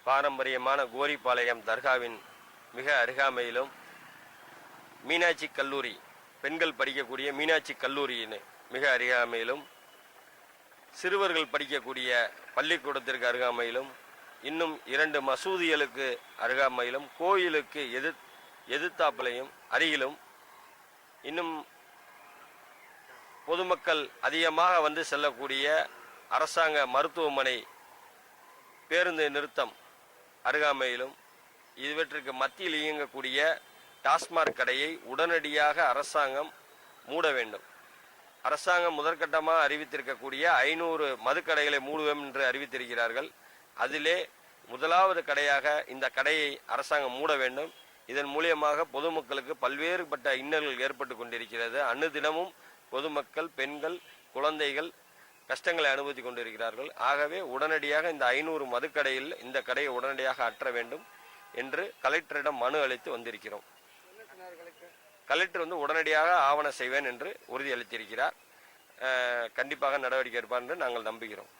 பாரம்பரியமான கோரிப்பாளையம் தர்காவின் மிக அருகாமையிலும் மீனாட்சி கல்லூரி, பெண்கள் படிக்கக்கூடிய மீனாட்சி கல்லூரியின் மிக அருகாமையிலும், சிறுவர்கள் படிக்கக்கூடிய பள்ளிக்கூடத்திற்கு அருகாமையிலும், இன்னும் 2 மசூதிகளுக்கு அருகாமையிலும், கோயிலுக்கு எதிர்த்தாப்பிலையும் அருகிலும், இன்னும் பொதுமக்கள் அதிகமாக வந்து செல்லக்கூடிய அரசாங்க மருத்துவமனை பேருந்து நிறுத்தம் அருகாமையிலும், இவற்றிற்கு மத்தியில் இயங்கக்கூடிய டாஸ்மாக் கடையை உடனடியாக அரசாங்கம் மூட வேண்டும். அரசாங்கம் முதற்கட்டமாக அறிவித்திருக்கக்கூடிய 500 மதுக்கடைகளை மூடுவோம் என்று அறிவித்திருக்கிறார்கள். அதிலே முதலாவது கடையாக இந்த கடையை அரசாங்கம் மூட வேண்டும். இதன் மூலியமாக பொதுமக்களுக்கு பல்வேறுபட்ட இன்னல்கள் ஏற்பட்டு கொண்டிருக்கிறது. அன்னுதினமும் பொதுமக்கள், பெண்கள், குழந்தைகள் கஷ்டங்களை அனுபவித்து கொண்டிருக்கிறார்கள். ஆகவே உடனடியாக இந்த 500 மதுக்கடையில் இந்த கடையை உடனடியாக அற்ற வேண்டும் என்று கலெக்டரிடம் மனு அளித்து வந்திருக்கிறோம். கலெக்டர் உடனடியாக ஆவணம் செய்வேன் என்று உறுதியளித்திருக்கிறார். கண்டிப்பாக நடவடிக்கை எடுப்பார் என்று நாங்கள் நம்புகிறோம்.